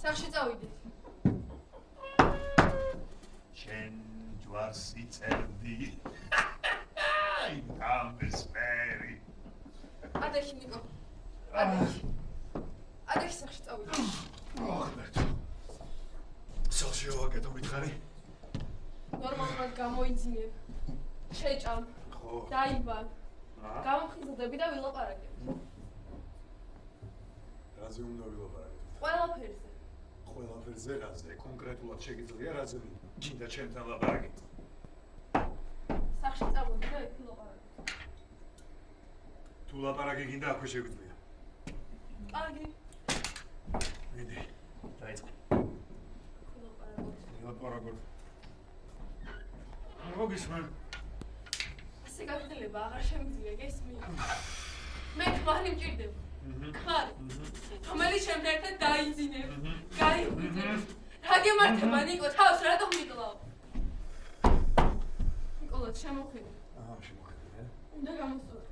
სახში წავიდე. შენ ჯვარს იწერდი. აი, გამესმერი. ადეში ნიკო. ადეში. ადეში სახში წავიდე. მოხდეთ. სოციოლოგია თუ მითხარი? ნორმალურად გამოიძინებ. შეჭამ. ხო. დაიბან. გამომხიზლდები და ვილაპარაკებ. რაზე უნდა ვილაპარაკებ? ყველაფერზე. ყველაფერზე რაზე? კონკრეტულად შეგიძლია რაზე? გინდა ჩემთან ლაპარაკი? სახში წავედი და იქ ვილაპარაკებ. თუ ლაპარაკი გინდა აქვე შეგვიძლია. კარგი. მიდი, დაიწყე. ლაპარაკობ. მოგისმენ. ასე გაგრძელება აღარ შემიძლია, გესმი? მე ქმარი მჭირდება. ქმარი. რომელიც შემდგომ ერთად დაიძინებ. გაიღვიძებ. რა გემართება ნიკო, თავს რატომ მიკლავ? ნიკოლას შემოხედე. შემოხედე. უნდა გამოსწორე.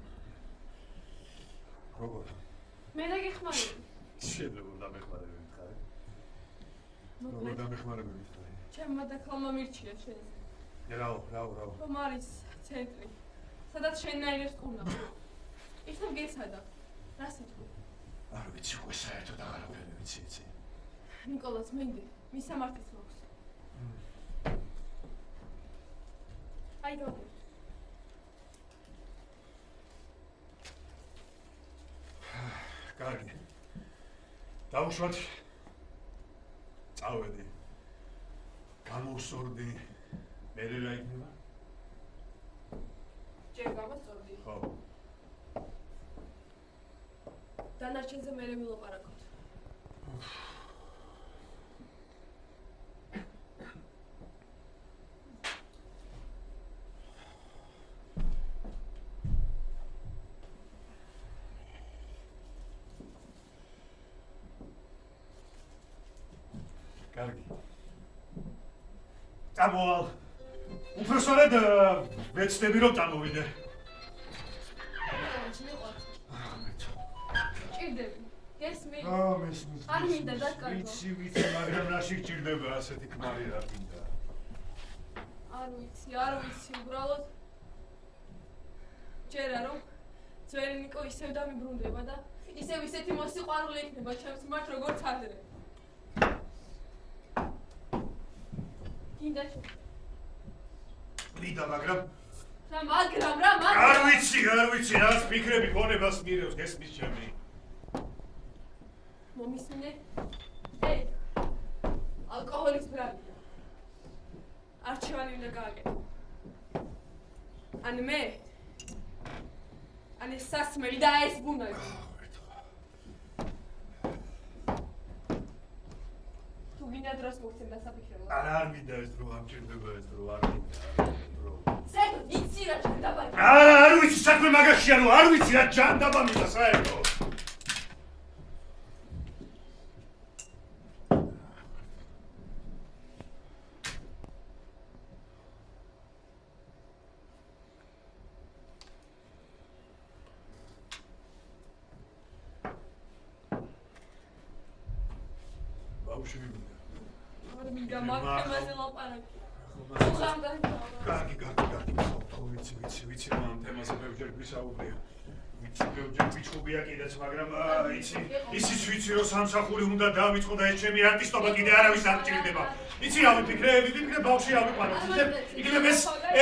როგორ? მე და გეხმარები. შეიძლება დამეხმარები მითხარი? როგორ დამეხმარები მითხარი? ჩემმა დაქალმა მირჩია შენ. რაო. რომ არის ცენტრი. სადაც შენნაირებს ყუნა. ისევ გეცადა. რა სიტყვი? არ ვიცი, უკვე საერთოდ აღარაფერი ვიცი იცი. ნიკოლას მინდი, მის სამართლის მაქვს. აი როგორ. კარგი. დავუშვათ. წავედი. გამოვსორდი. მერე რა იქნება? ჯერ გამოსწორდი. ხო. დანარჩენზე მერე ვილაპარაკოთ. კარგი. წამოვალ. უბრალოდ ვეცდები რომ წამოვიდე. ჭირდები. გესმი? მესმის. არ მინდა დაკარგო. ვიცი, მაგრამ რაში გჭირდება ასეთი ქმარი რა მინდა. არ ვიცი, უბრალოდ ჯერა რომ ძველი ნიკო ისევ დამიბრუნდება და ისევ ისეთი მოსიყვარული იქნება ჩემს მიმართ როგორც ადრე. გინდა შე. მინდა, მაგრამ არ ვიცი, რას ფიქრები ქონებას მირევს გესმის ჩემი. მომისმინე? ეი, ალკოჰოლის ბრალია. არჩევანი უნდა გააკეთო. ან მე, ან ეს სასმელი და ეს ბუნაგი. თუ გინდა დროს მოგცემ დასაფიქრებლად. არ მინდა ეს დრო, არ მჭირდება ეს დრო, არ მინდა. საერთოდ იცი რა ჯანდაბა. არ ვიცი, საქმე მაგაშია, რომ არ ვიცი რა ჯანდაბა მინდა საერთოდ. ბავშვი მინდა. არ მინდა მაგთემაზე ლაპარაკი. ვიცი, ამ თემაზე ბევრჯერ გვისაუბრია. ბევრჯერ ვიჩხუბია კიდეც, მაგრამ ისიც ვიცი, რომ სამსახური უნდა დავიწყო და ეს ჩემი არტისტობა კიდე არავის არ ჭირდება. იცი რა ვიფიქრე ბავშვი ავიყვანო. იქნებ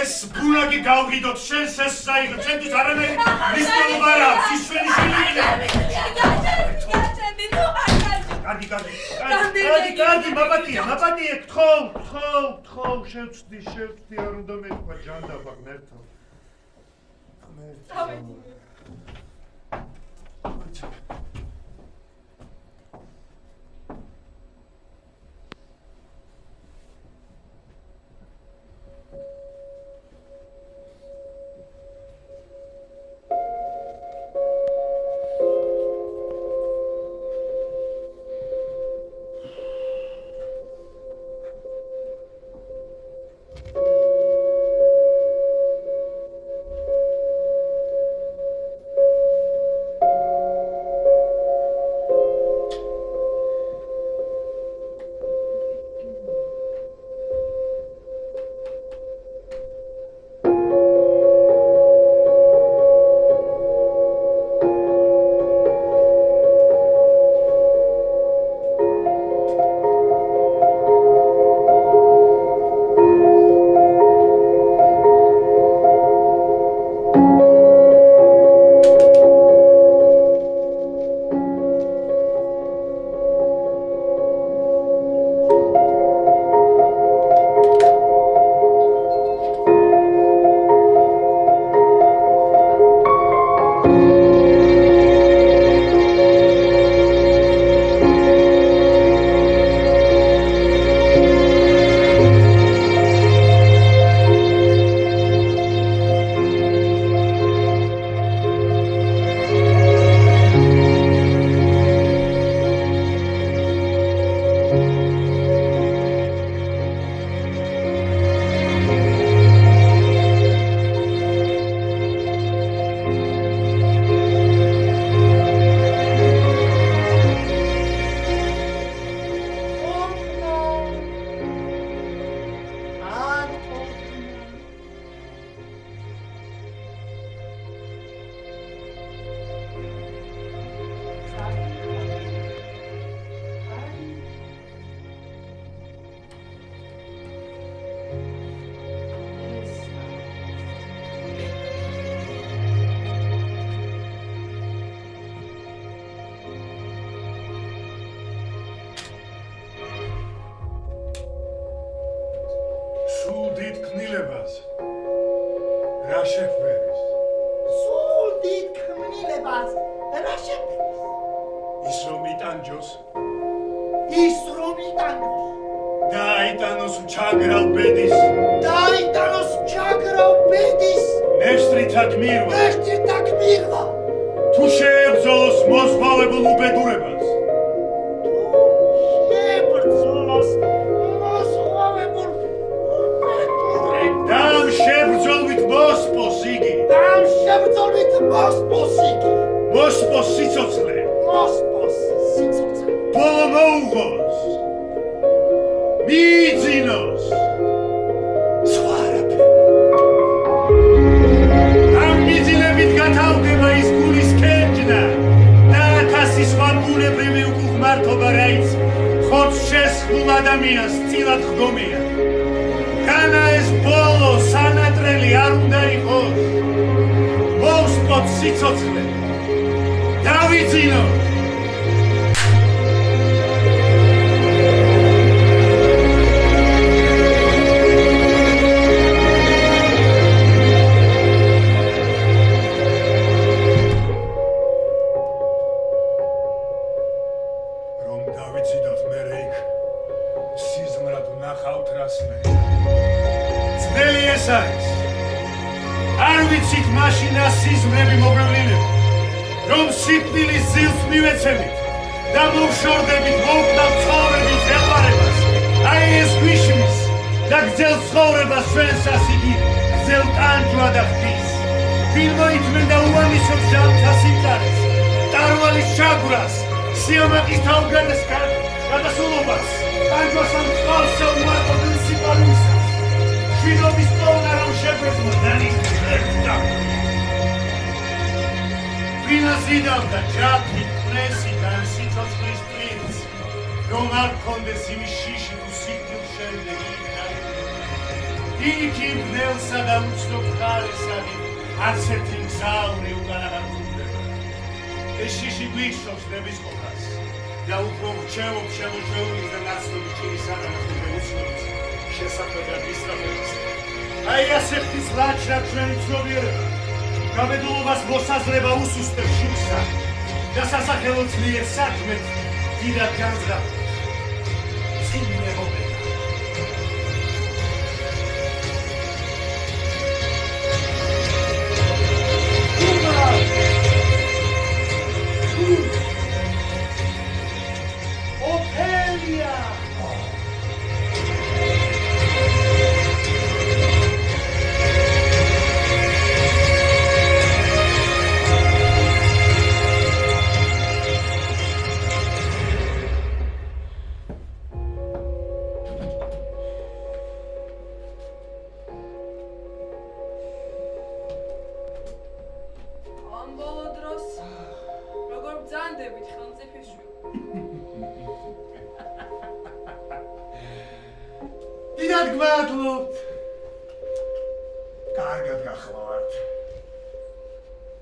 ეს ბუნაგი გავგიდოთ, შენს ეს საიღო, ჩემთვის არანაირი მნიშვნელობა არ აქვს, ის ჩვენი შვილი იქნება. კარგი, მაპატია, გთხოვ, შევწდი, არ უნდა მეთქვა ჯანდაბა ღმერთო. Siamo qui sta un grande scandalo. გადასულობას განჯვასან წყალსა უმარტოდნენ სიყვარულისას. შვიდობის პოვნა რომ შეგვეძლო დანიხდა. ვინა ზიდავდა ჯაფი, პრესი და სიცოცხლის პრინც, რომ არ ქონდეს იმის შიში თუ სიკვდილ შემდეგ იქ ბნელსა და უცნობ ხარისანი არც ერთი მგზავრი უკან აღარ გვხვდება. ეს შიში გვიხსოვს ნების ყოფას და უფრო რჩევობ შემოჩეულის და ნაცნობი ჭირის საგამოწმებელ უცნობის შესახვედრად ისწავლებს. აი ასე ხდის ლაჩრა ჩვენი ცნობიერება. გამედულობას მოსაზრება უსუსტებს შუქსა და სასახელო ძლიერ საქმეთ დიდად განზრახავს. წინმეღობება. დიდად გვაადლობთ. კარგად გახლავართ.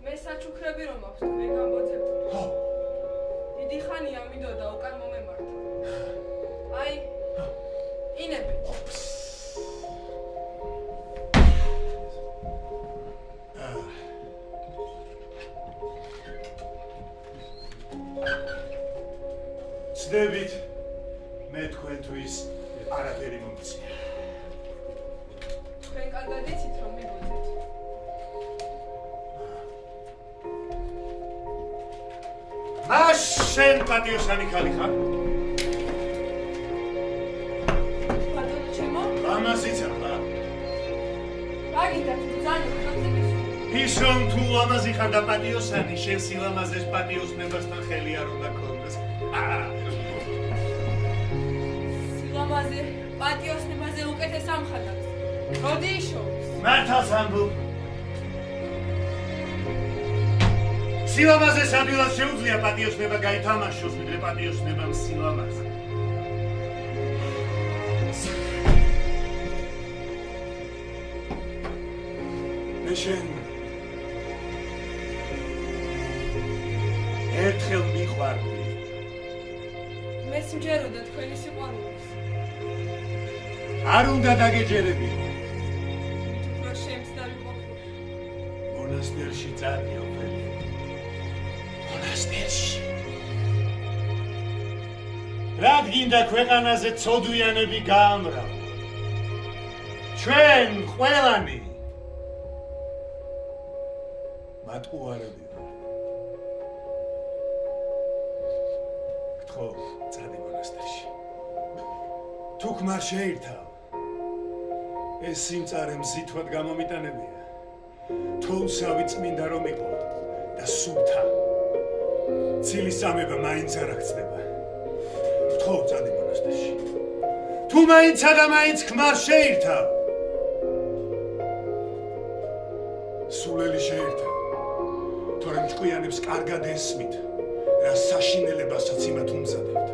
მე საჩუქრები რომ აქვს თუ მე გამბოძებული. დიდი ხანია მინდოდა უკან მომემართა. აი ინები. ცდებით მე თქვენთვის არაფერი მომწია. თქვენ კარგად იცით რომ მიბოძეთ. მას შენ პატიოსანი ხალი ხარ? ბატონო ჩემო? ლამაზი ცა. აგიტა ძალიან ხანძების. ის რომ თუ ლამაზი ხარ და პატიოსანი შენ სილამაზეს პატიოსნებასთან ხელი არ უნდა ქონდეს. სილამაზე პატიოსნებაზე უკეთეს ამხანაგს. როდი იშოვს? მართალს ამბობ. სილამაზეს ადვილად შეუძლია პატიოსნება გაითამაშოს, ვიდრე პატიოსნებამ სილამაზე. მე შენ ერთხელ მიყვარდი. მე სიმჯეროდა თქვენი სიყვარულის. არ უნდა დაგეჯერები. უფრო შემცდარი ყოფილი. მონასტერში წადიო. მონასტერში. რა გინდა ქვეყანაზე ცოდვიანები გაამრავ. ჩვენ ყველანი მატყუარები ვართ. გთხოვ, წადი მონასტერში. თუ ქმარ შეირთავ, ეს სიმწარე მზითვად გამომიტანებია. თოვლსავი წმინდა რომ იყო და სულთა. ცილის წამება მაინც არ აღწდება. გთხოვ, წადი მონასტერში. თუ მაინცა და მაინც ქმარ შეირთავ, სულელი შეირთავ. თორემ ჭკვიანებს კარგად ესმით, რა საშინელებასაც იმათ უმზადებთ.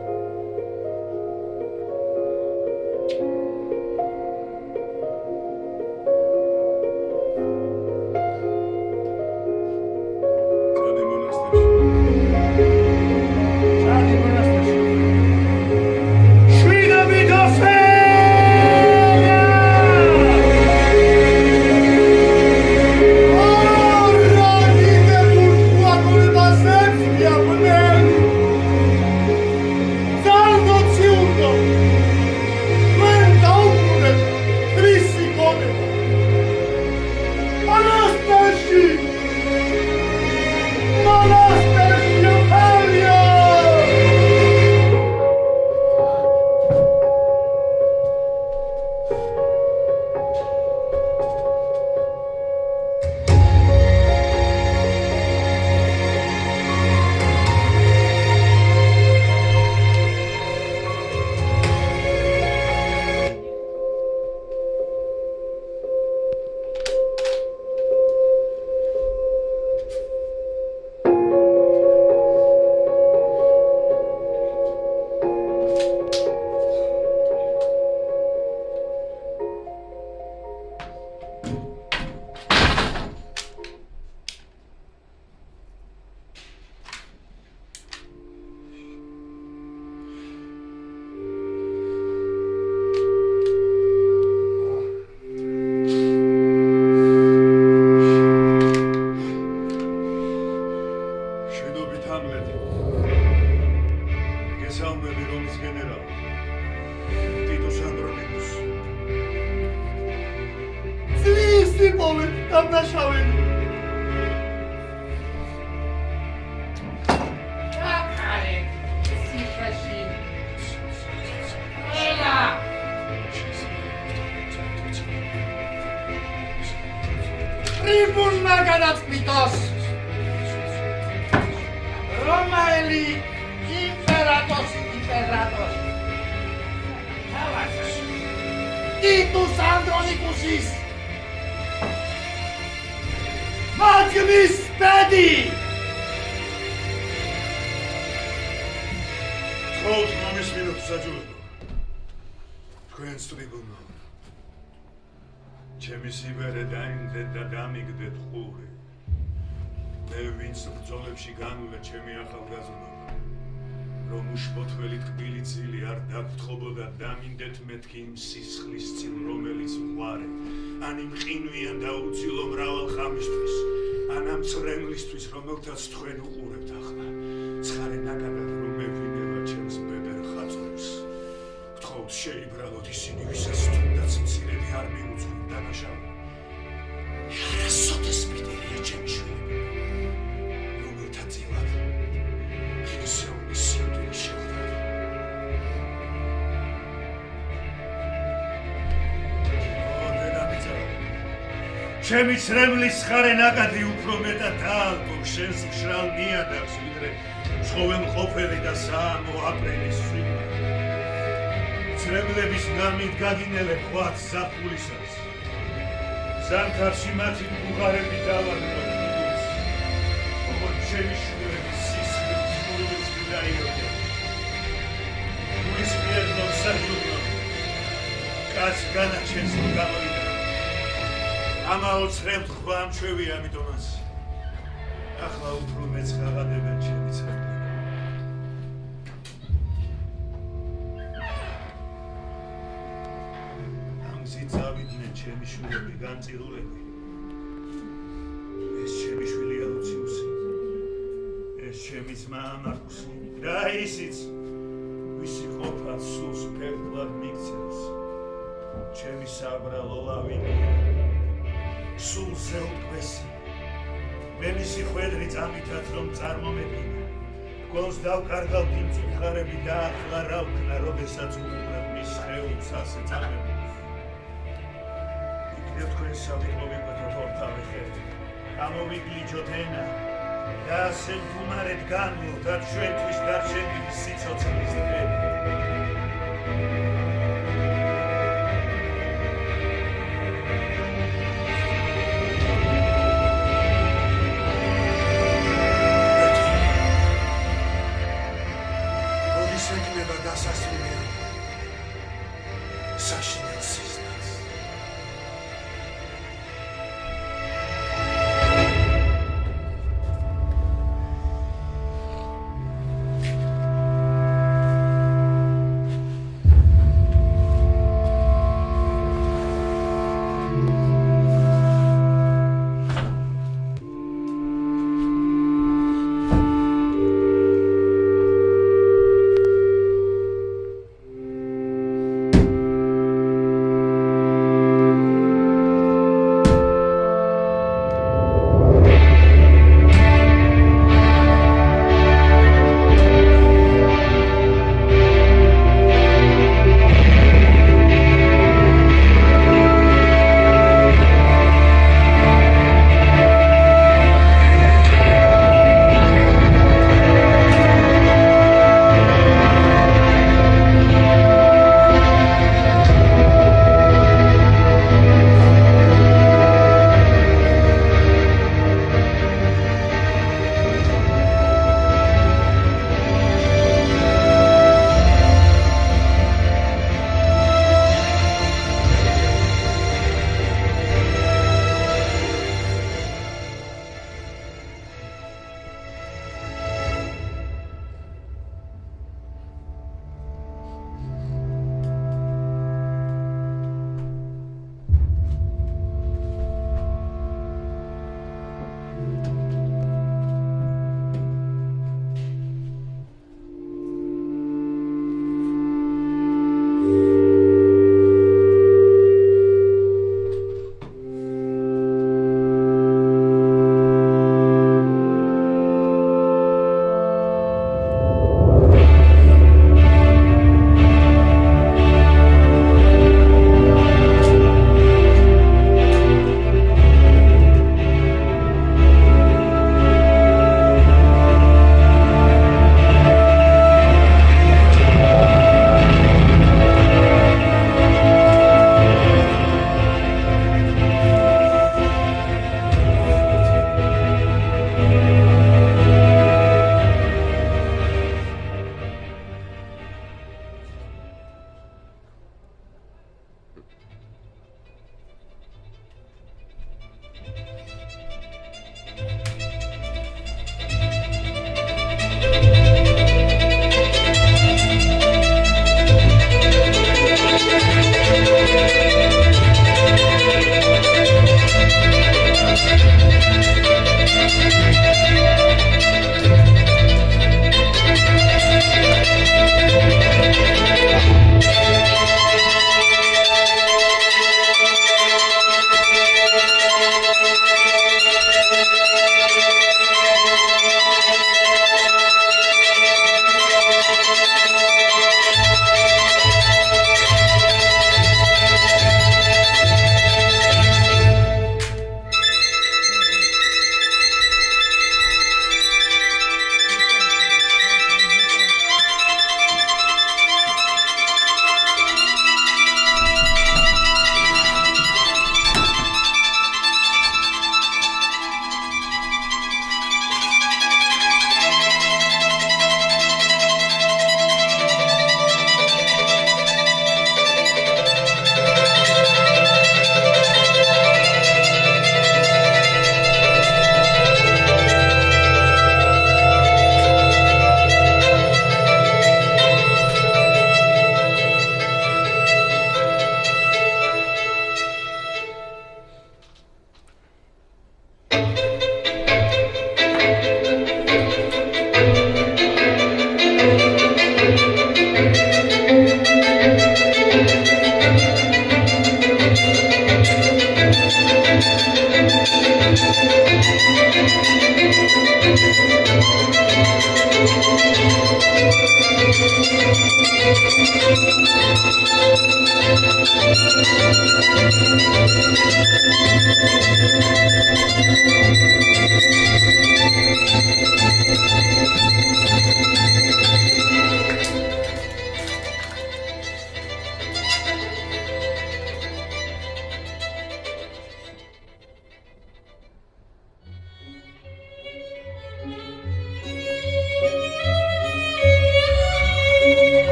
დამნაშავენი. აკარე სიხაში ელა ტრიბუნმა გადაწყვიტოს რომაელი იმპერატორი ტიტუს ანდრონიკუსის მაგმის ბედი თხოვთ მომისმინოთ საჯულო თქვენს ტრიბუნო ჩემი სიბერე დაიმდეთ და დამიგდეთ ყური მე ვინც ბრძოლებში განვლა ჩემი ახალგაზრდობა რომ უშფოთველი თბილი ძილი არ დაგთხოვოდა დამინდეთ მეთქი იმ სისხლის წინ რომელიც ვყარე ან იმ ყინვიან დაუცილო მრავალ ხამისთვის ან ამ წრემლისთვის რომელთაც თქვენ უყურებთ ახლა ცხარე ნაკადად რომ მევინება ჩემს ბებერ ხაწორებს გთხოვთ შეიბრალოთ ისინი ვისაც თუნდაც მცირედი არ მიუძღვით დანაშაული არასოდეს მიდერია ჩემი შვილები რომელთა წილად ჩემი ცრემლის ხარე ნაკადი უფრო მეტად დაალკო შენს მშრალ ნიადაგს ვიდრე ცხოველმყოფელი და საამო აპრელის სვიმა ცრემლების ნამით გაგინელებ ხვაც ზაფხულისას ზამთარში მათი ბუღარები დავარდნოთ იდულს ოღონდ ჩემი შვილების სისხლით სულიც ვიდაიოდე გულის მიერნო საჯულო კაც განაჩენს რომ გამოიდა ამაო ცრემლ ხვა ამჩვევი ამიტომაც ახლა უფრო მეც ღაღადებენ ჩემი ცრემლები ამ გზით წავიდნენ ჩემი შვილები განწირულები ეს ჩემი შვილია ლუციუსი ეს ჩემი ძმა მარკუსი და ისიც ვისი ყოფა სულს ფერდლად მიქცევს ჩემი საბრალო ლავინია სულზე უკბესი მე მისი ხვედრი წამითად რომ წარმომედგინა გონს დავკარგავთ იმ წუხარები და ახლა რა ვქნა როდესაც უყურებ მის სხეულს ასე წამებულს იქნებ თქვენ სამიყო მიგვეთოთ ორთავე ხელი გამოვიგლიჯოთ ენა და ასე მფუმარეთ განვლოთ არ ჩვენთვის დარჩენილი სიცოცხლის დღე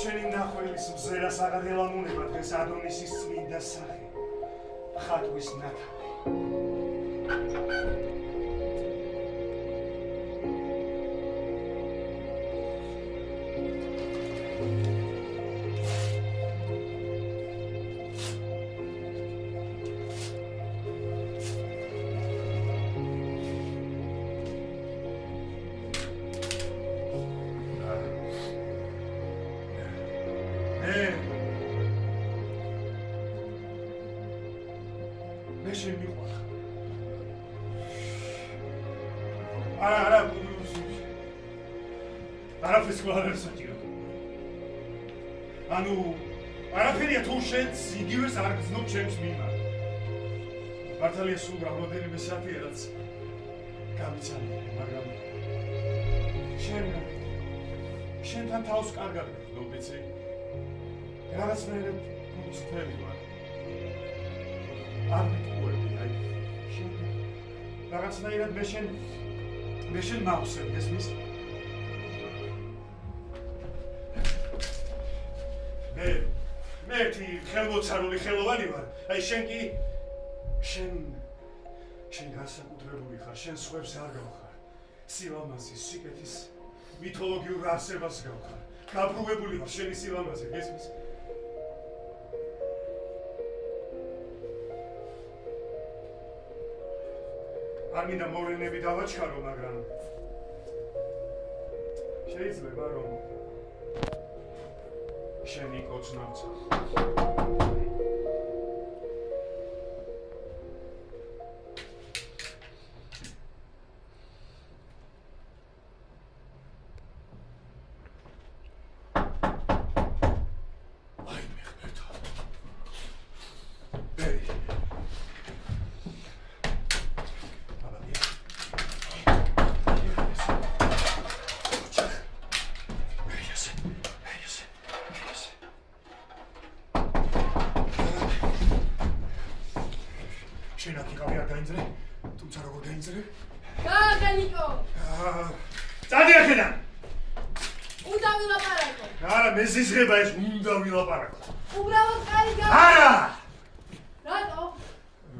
შენი ნახველის მზერას აღარ ელამუნება დღეს ადონისის წმინდა სახე ხატვის ნათავი ანუ არაფერია თუ შენც იგივეს არ გზნობ ჩემს მიმართ. მართალია სულ რამდენიმე საათია რაც გამიცანია, მაგრამ შენთან თავს კარგად გრძნობ, იცი? რაღაცნაირად მწველი ვარ. არ მიტყუები, აი შენ რაღაცნაირად მე შენ მავსებ, გესმის? მე ერთი ხელმოცარული ხელოვანი ვარ. აი შენ კი შენ განსაკუთრებული ხარ, შენ სხვებს არ გავხარ. სილამაზის, სიკეთის მითოლოგიურ არსებას გავხარ. გაბრუებული ვარ შენი სილამაზე, გესმის? არ მინდა მოვლენები დავაჩქარო, მაგრამ შეიძლება რომ შენი კოცნავცა. შენ აქ იყავი არ დაინძრე? თუმცა როგორ დაინძრე? გააგე ნიკო. წადი აქედან. უნდა ვილაპარაკო. არა, მე ზიზღება ეს უნდა ვილაპარაკო. უბრალოდ კარი გააგე. არა! რატო?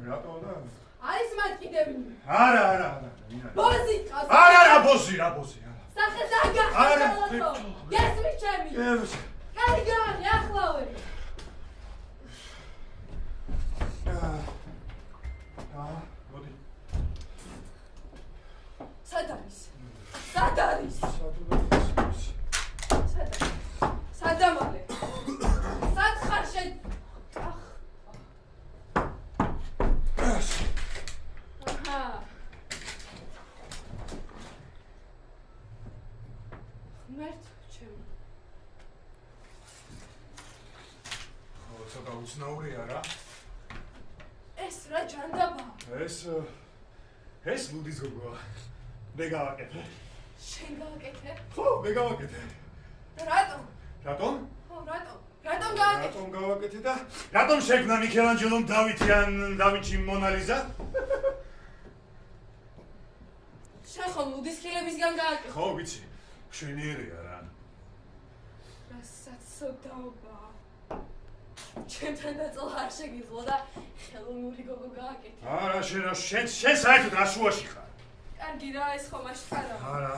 რატო და? არის მათ კიდევ. არა. ბოზი ყავს. არა, ბოზი, არა. სახე დაგახსოვო. გესმის ჩემი. კარი გააგე ახლავე. მოდი. სად არის? სადამალე. სად ხარ შენ? აჰა. მერტ ჩემი. ხო, ცოტა უცნაურია რა. ეს რა ჯანდაბა? ეს ლუდის გოგოა. მე გავაკეთე. შენ გავაკეთე? ხო, მე გავაკეთე. რატომ? რატომ? ხო, რატომ გავაკეთე? რატომ გავაკეთე და რატომ შექმნა მიქელანჯელომ დავითი ან დავინჩი მონალიზა? შენ ხომ ლუდის ხილებისგან გააკეთე? ხო, ვიცი. მშვენიერია რა. რასაც სოდაობა. ჩემთან დაწოლა არ შეგიძლო და ხელოვნური გოგო გააკეთე. არა, შენ საერთოდ რა შუაში ხარ? კარგი რა, ეს ხომ აშკარა. არა.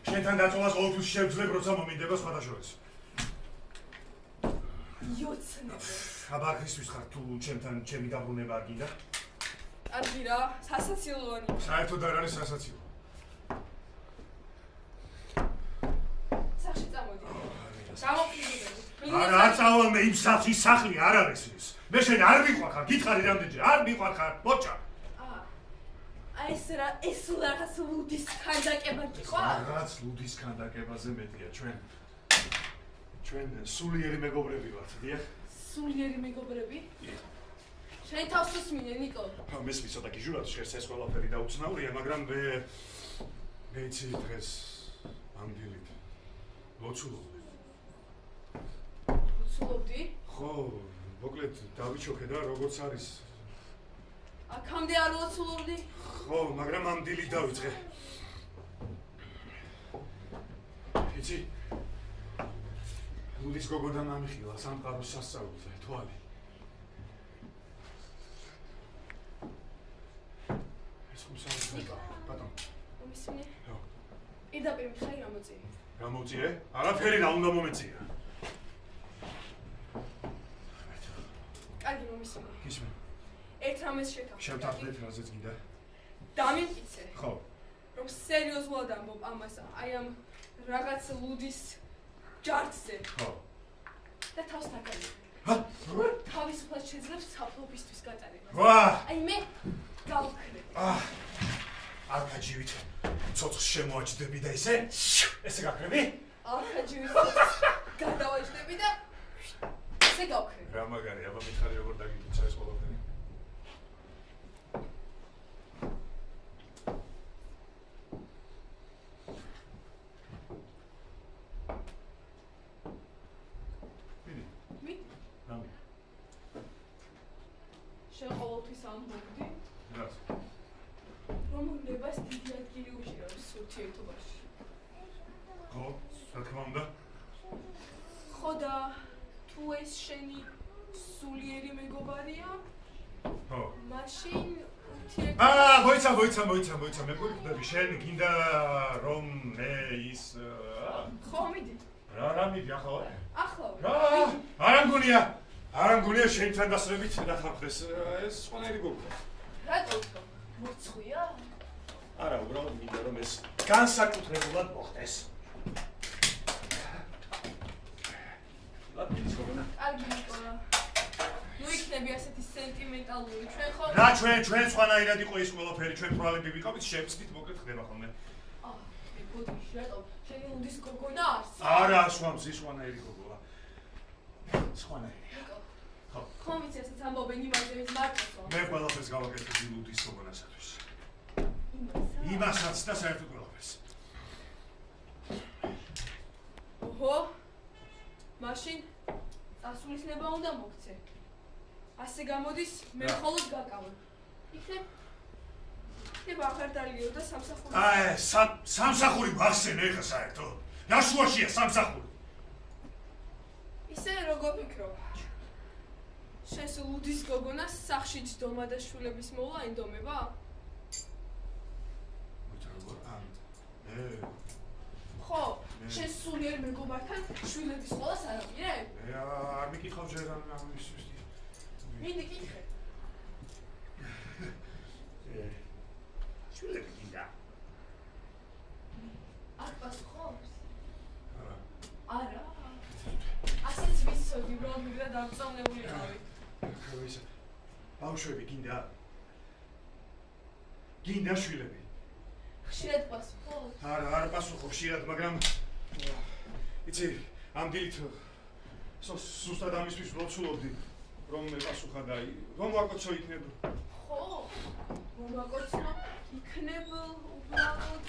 შენთან დაწოლას ყოველთვის შევძლებ, როცა მომინდება სხვადასხვაეს. იოცნები. აბა ქრისტეს ხარ თუ ჩემი დაბრუნება არ გინდა? კარგი რა, სასაცილოანი. საერთოდ არ არის სასაცილო. სახში წამოდი. გამოფრინდები. არა, არ წავალ მე იმ სახში, სახლი არ არის ეს. მე შენ არ მიყვარხარ, გითხარი რამდენჯერ, არ მიყვარხარ, მოჭა. ეს სულ რაღაც ლუდის ქანდაკება გიყვა? რაღაც ლუდის ქანდაკებაზე მეტია ჩვენ სულიერი მეგობრები ვართ, დიახ? სულიერი მეგობრები? შენ თავს უსმინე, ნიკო. მესმის ცოტა გიჟურად შეხს ეს ყველაფერი და უცნაურია, მაგრამ მე იცი დღეს ამ დილით ლოცულობდი. ლოცულობდი? ხო, მოკლედ დავიჩოქე და როგორც არის. აქამდე არ ლოცულობდი? ხო, მაგრამ ამ დილით დავიწყე. იცი? ლუდის გოგოდან ამიხილა სამყაროს სასწაულზე, თვალი. ეს ხუსაუბრება, ბატონო. მომისმინე? ხო. პირდაპირ მიხარი გამოწიე. გამოწიე? არაფერი რა უნდა მომეწია. კარგი მომისმინე. გისმენ. ერთ რამეს შევთავაზე. შევთანხმდეთ რაზეც გინდა. დამიმტკიცე. ხო. რომ სერიოზულად ამბობ ამას, აი ამ რაღაც ლუდის ჯარდზე. ხო. და თავს დაგაიგე. თავისუფლად შეძლებს საფლობისთვის გატარებას. ვა! აი მე გავქრე. არ გაჯივით. ცოცხლს შემოაჯდები და ესე გაქრები? ახაჯივის გადავაჯდები და ესე გავქრე. რა მაგარი, აბა მითხარი როგორ დაგიტოცა ეს ყველაფერი. შენ ყოველთვის ამბობდი, რას? რომ უნდებას დიდი ადგილი უჭირავს ურთიერთობაში. ხო, რა თქმა უნდა. ხო და თუ ეს შენი სულიერი მეგობარია? ხო. მაშინ ურთიერთობა... მოიცა, მე გვიხდები, შენ გინდა რომ მე ის... ხო, მიდი. რა მიდი, ახლა? ახლავე. არ ამგონია შენთან დასწრებით დახარხდეს ეს სხვანაირი გოგო. რატო უფრო? მორცხვია? არა, უბრალოდ მინდა რომ ეს განსაკუთრებულად მოხდეს. ლაპის გოგონა. კარგი ნიკოლა. ნუ იქნები ასეთი სენტიმენტალური, ჩვენ ხო... რა ჩვენ სხვანაირად იყო ის ყველაფერი, ჩვენ პრობლემები ვიყავით, შევწდით, მოკლედ ხდება ხოლმე. მე გოდიში, რატო? შენი ლუდის გოგონა არს? არა, სხვანაირი გოგოა. სხვანაირი. ხო ვიცი, ასეც ამბობენ იმაზე, ვის მარტოსო. მე ყველაფერს გავაკეთე ლუდის გოგონასათვის. იმასა? იმასაც და საერთოდ ყველაფერს. ოჰო. მაშინ წასულისნება უნდა მოგცე. ასე გამოდის მე მხოლოდ გაკავებ. იქნებ აღარ დალიო და სამსახური. სამსახური ვახსენე ხა საერთოდ. ნაშუაშია სამსახური. ისე როგორ ფიქრობ? შენს ლუდის გოგონას სახში ჯდომა და შვილების მოვლა ინდომება? ხო, შენ სულიერ მეგობართან შვილების ყოლას არ აპირებ? არ მიკითხავ ჯერ ამის. მინდი კითხე. შვილები გინდა. არ პასუხობს? არა. ასეც ვიცოდი, რომ მიგრა დამწონებულიყავი. ბავშვები გინდა. გინდა შვილები. ხშირად პასუხობს? არ პასუხობ ხშირად, მაგრამ იცი, ამ დილით სუსტად ამისთვის ლოცულობდი, რომ მეპასუხა და რომ ვაკოცო იქნებ. ხო, რომ ვაკოცო იქნებ უბრალოდ.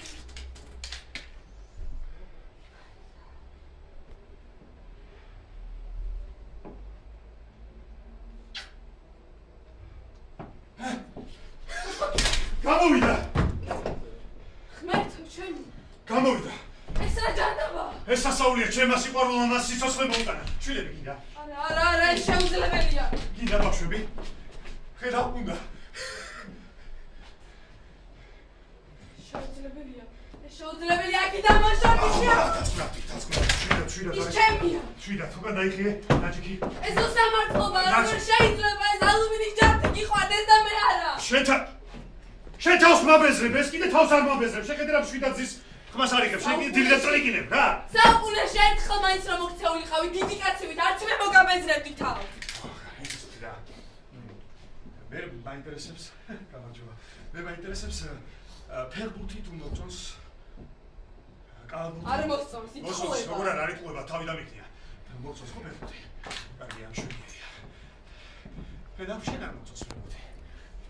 გამოვიდა! ხმერთო, ჩემი. გამოვიდა! ეს რა ჯანდაბა? ეს სასაულია, ჩემმა სიყვარულმა მას სიცოცხლე მოუტანა. შვილები გინდა? არა, ეს შეუძლებელია. გინდა ბავშვები? ხედავ უნდა. შეუძლებელია, კიდევ მოშორდიშია. შვიდად. ის ჩემია. შვიდად, თუ გადაიხიე, ნაჯიკი. ეს უსამართლობა, როგორ შეიძლება ეს ალუმინის ჯანტი გიხვდეს და მე არა. შენ თავს მაბეზრებ, ეს კიდე თავს არ მაბეზრებ. შეხედე რა შვიდად ზის ხმას არ იღებ, შენ კიდე დილიდან წელიკინებ რა. საუკუნეში ერთხელ მაინც რომ მოქცეულიყავი დიდი კაცივით, არც მე მოგაბეზრებდი თავს. იცი რა. მე მაინტერესებს, გამარჯობა. მე მაინტერესებს ფერბუთი თუ მოწონს კალბუთი. არ მოსწონს, ითხოვება. როგორ არ ითხოვება, თავი დამიქნია. მოწონს ხო ფერბუთი? კარგია, მშვენიერია. ხედავ შენ არ მოწონს ფერბუთი.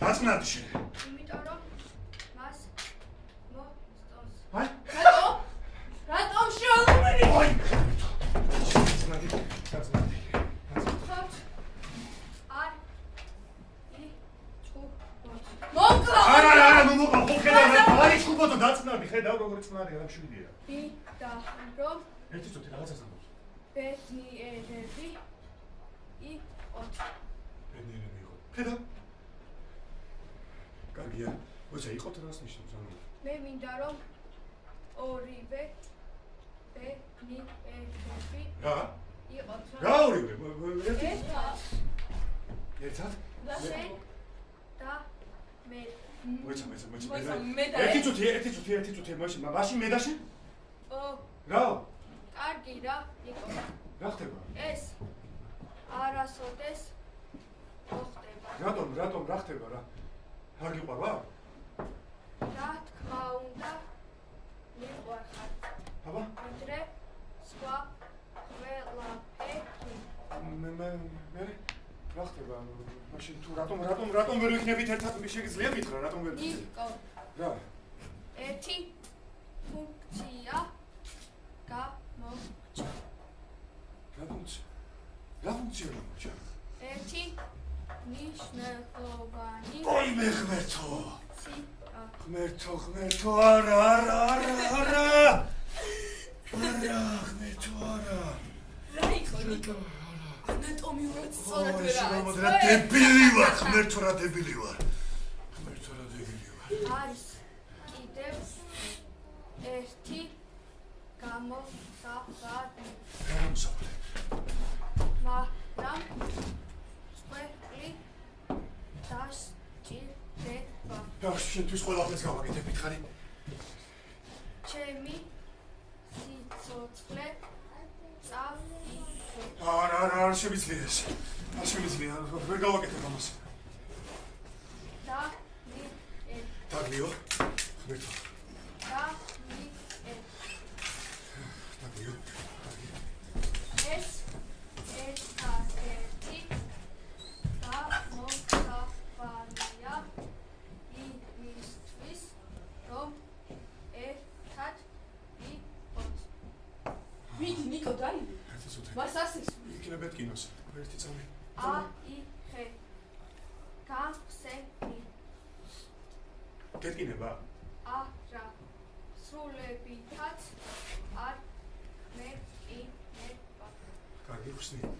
დაწნადი შენ. იმიტომ რომ მას მოსწონს. აი? რატომ შეალუმინი? აი! დაწნადი. მოკლა! არა, მომოყვა, ხო ხედავ, აი ჩუბოთო დაწნადი, ხედავ როგორ წნადი, რა მშვიდია. და რომ ერთი წუთი რაღაცას ამბობს. ბედნიერები იყოთ. ბედნიერები იყოთ. ხედავ. კარგია. მოიცა, იყოთ რას ნიშნავს ამბობ. მე მინდა რომ ორივე ბედნიერები რა? იყოთ. რა ორივე? ერთად? და შენ და მე. მოიცა. მე და ერთი წუთი, მაშინ მე და შენ? რა? კარგი რა იყო. რა ხდება? ეს არასოდეს მოხდება. რატომ რა ხდება რა? არ გიყვარვა? რა თქმა უნდა მიყვარხარ. აბა? ვიდრე სხვა ყველაფერი. მე რა ხდება? მაშინ თუ რატომ ვერ ვიქნებით ერთად შეგიძლია მითხრა რატომ ვერ ნიკო. რა? ერთი ფუნქცია გამოჩა. რა ფუნქცია გამოჩა? ერთი ნიშნულოვანი ой მე ღმერთო. ფუნქცია. ღმერთო, არა. ღმერთო, არა. რა იყო ნიკო? ანატომიურად სწორად ვერ რა დებილი ვარ, ღმერთო რა დებილი ვარ. არის კიდევ ერთი გამოსავალი. მაგრამ ყველი დასჭირდება. და შენთვის ყველაფერს გავაკეთებით ხარი? ჩემი სიცოცხლე წავიდე. არ შემიძლია ეს. არ შემიძლია, ვერ გავაკეთებ ამას. დაგლიო? ღმერთო. დაგლიო. ეს ერთადერთი გამოსავალია იმისთვის, რომ ერთად ვიყოთ. მიდი ნიკო დაიდე. მას ასეს. იქნებ ეთკინოს. ერთი წამი. აიხე. მეთკინება? არა. სრულებითაც არ მეთკინება. კარგი ხსნი.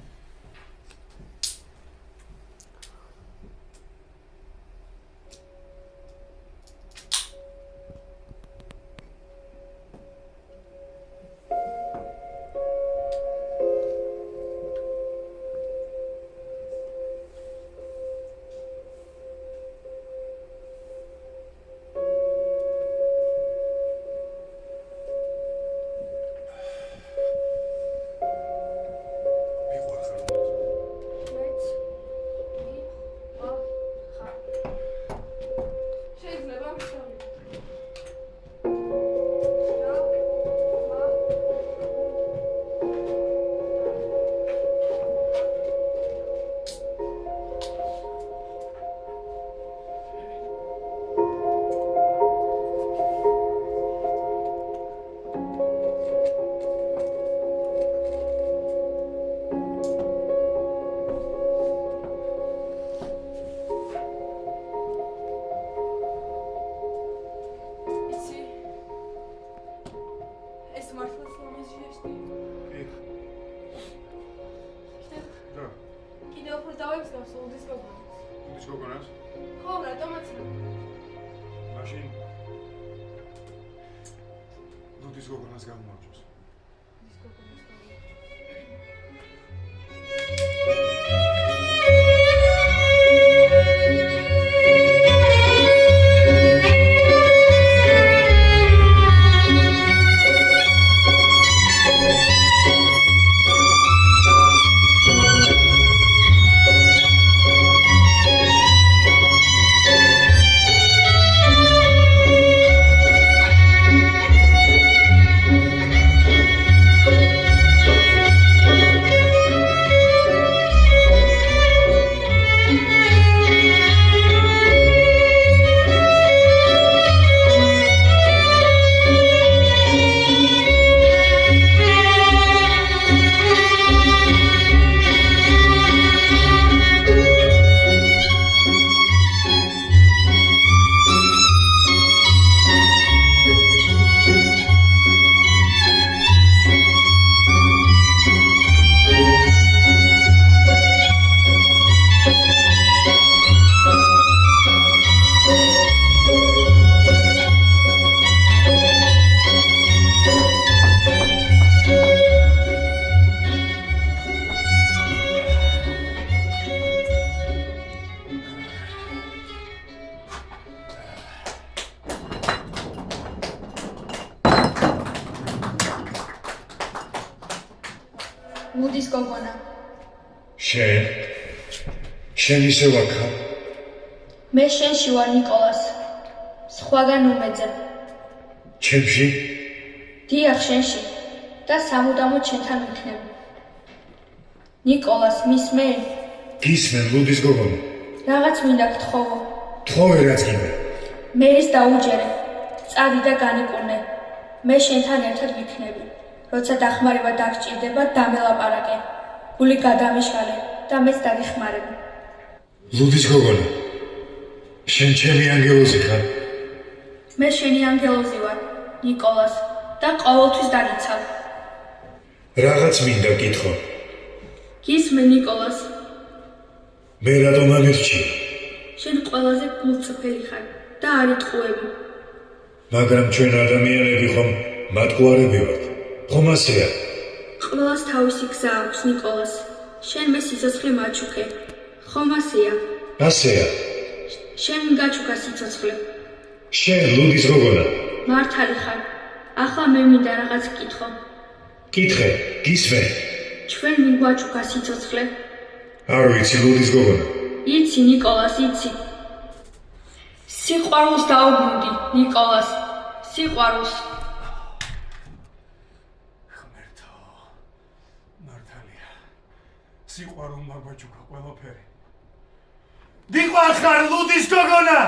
Mutis gogona. შენ ისე ვაკა? მე შენში ვარ ნიკოლას. სხვაგან უმეძებ. ჩემში? დიახ, შენში. და სამუდამოდ შენთან ვიქნებ. ნიკოლას მისმენ? გისმენ, ლუდის გოგონა. რაღაც მინდა გთხოვო. თხოვე რაც გინდა. მერის დაუჯერე. წადი და განიკურნე. მე შენთან ერთად ვიქნები. როცა დახმარება დაგჭირდება, დამელაპარაკე. გული გადამიშალე და მეც დაგიხმარებ. ლუდის გოგონა. შენ ჩემი ანგელოზი ხარ? მე შენი ანგელოზი ვარ, ნიკოლას, და ყოველთვის დაგიცავ. რაღაც მინდა გითხო. გისმენ, ნიკოლას. მე რატომ ამერჩი? შენ ყველაზე გულწრფელი ხარ და არ იტყუები. მაგრამ ჩვენ ადამიანები ხომ მატყუარები ვართ. ხომ ასეა? ყველას თავისი გზა აქვს, ნიკოლას. შენ მე სიცოცხლე მაჩუქე. ხომ ასეა? ასეა. შენ გაჩუქა სიცოცხლე. შენ ლუდის გოგონა. მართალი ხარ. ახლა მე მინდა რაღაც გკითხო. კითხე, გისმენ. ჩვენ ვინ გვაჩუქა სიცოცხლე? არ ვიცი, ლუდის გოგონა. იცი, ნიკოლას, იცი. სიყვარულს დაუბრუნდი, ნიკოლას. სიყვარულს. ღმერთო, მართალია. სიყვარულმა გვაჩუქა ყველაფერი. დიყვარ ხარ, ლუდის გოგონა!